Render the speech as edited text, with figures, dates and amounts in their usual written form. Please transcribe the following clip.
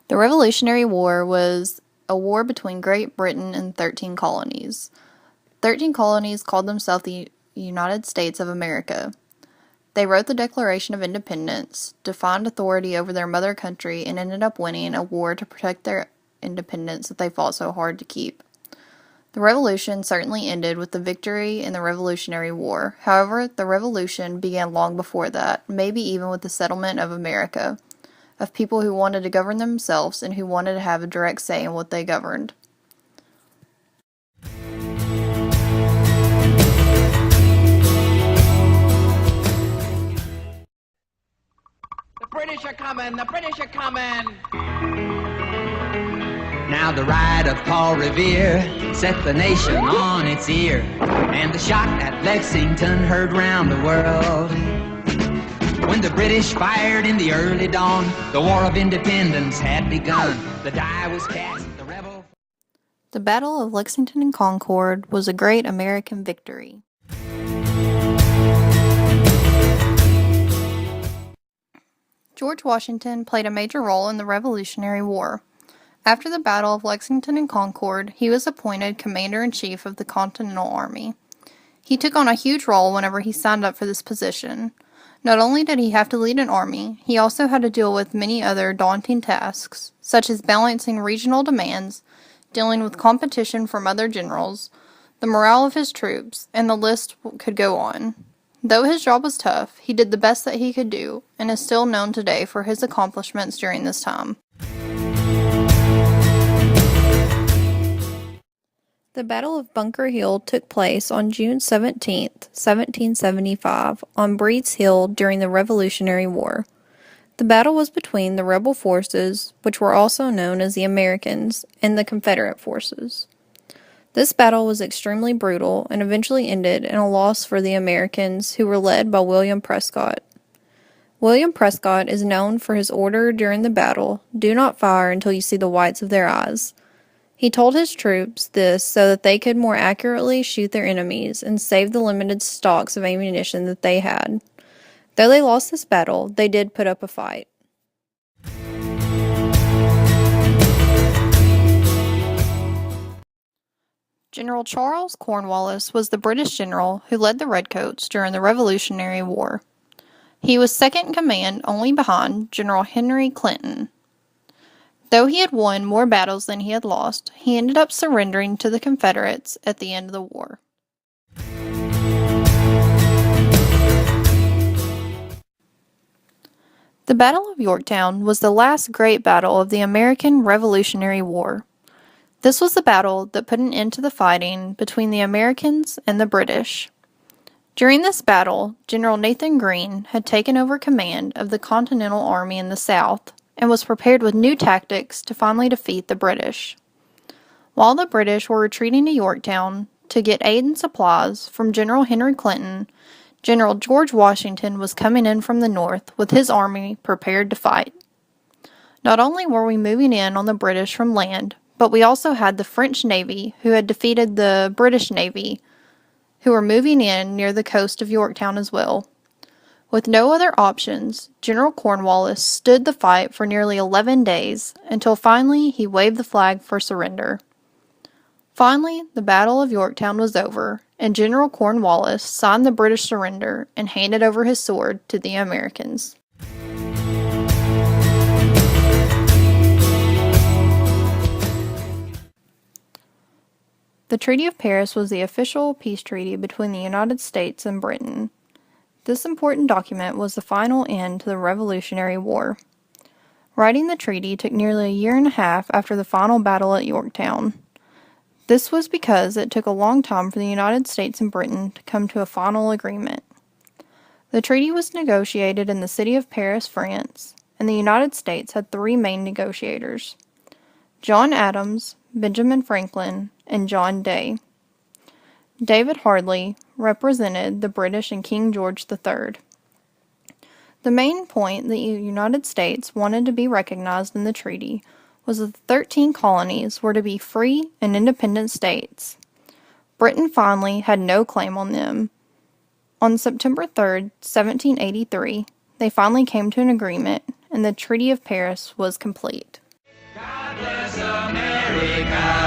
The Revolutionary War was a war between Great Britain and 13 colonies. 13 colonies called themselves the United States of America. They wrote the Declaration of Independence, defined authority over their mother country, and ended up winning a war to protect their independence that they fought so hard to keep. The Revolution certainly ended with the victory in the Revolutionary War. However, the Revolution began long before that, maybe even with the settlement of America, of people who wanted to govern themselves and who wanted to have a direct say in what they governed. The British are coming! The British are coming! Now the ride of Paul Revere set the nation on its ear, and the shot at Lexington heard round the world. When the British fired in the early dawn, the War of Independence had begun. The die was cast, the rebel... The Battle of Lexington and Concord was a great American victory. George Washington played a major role in the Revolutionary War. After the Battle of Lexington and Concord, he was appointed Commander-in-Chief of the Continental Army. He took on a huge role whenever he signed up for this position. Not only did he have to lead an army, he also had to deal with many other daunting tasks, such as balancing regional demands, dealing with competition from other generals, the morale of his troops, and the list could go on. Though his job was tough, he did the best that he could do, and is still known today for his accomplishments during this time. The Battle of Bunker Hill took place on June 17, 1775, on Breed's Hill during the Revolutionary War. The battle was between the rebel forces, which were also known as the Americans, and the Confederate forces. This battle was extremely brutal and eventually ended in a loss for the Americans, who were led by William Prescott. William Prescott is known for his order during the battle, "Do not fire until you see the whites of their eyes." He told his troops this so that they could more accurately shoot their enemies and save the limited stocks of ammunition that they had. Though they lost this battle, they did put up a fight. General Charles Cornwallis was the British general who led the Redcoats during the Revolutionary War. He was second in command only behind General Henry Clinton. Though he had won more battles than he had lost, he ended up surrendering to the Confederates at the end of the war. The Battle of Yorktown was the last great battle of the American Revolutionary War. This was the battle that put an end to the fighting between the Americans and the British. During this battle, General Nathan Greene had taken over command of the Continental Army in the South and was prepared with new tactics to finally defeat the British. While the British were retreating to Yorktown to get aid and supplies from General Henry Clinton, General George Washington was coming in from the north with his army prepared to fight. Not only were we moving in on the British from land, but we also had the French Navy, who had defeated the British Navy, who were moving in near the coast of Yorktown as well. With no other options, General Cornwallis stood the fight for nearly 11 days, until finally he waved the flag for surrender. Finally, the Battle of Yorktown was over, and General Cornwallis signed the British surrender and handed over his sword to the Americans. The Treaty of Paris was the official peace treaty between the United States and Britain. This important document was the final end to the Revolutionary War. Writing the treaty took nearly a year and a half after the final battle at Yorktown. This was because it took a long time for the United States and Britain to come to a final agreement. The treaty was negotiated in the city of Paris, France, and the United States had three main negotiators: John Adams, Benjamin Franklin, and John Day. David Harley represented the British and King George III. The main point the United States wanted to be recognized in the treaty was that the 13 colonies were to be free and independent states. Britain finally had no claim on them. On September 3, 1783, they finally came to an agreement, and the Treaty of Paris was complete. Bless America.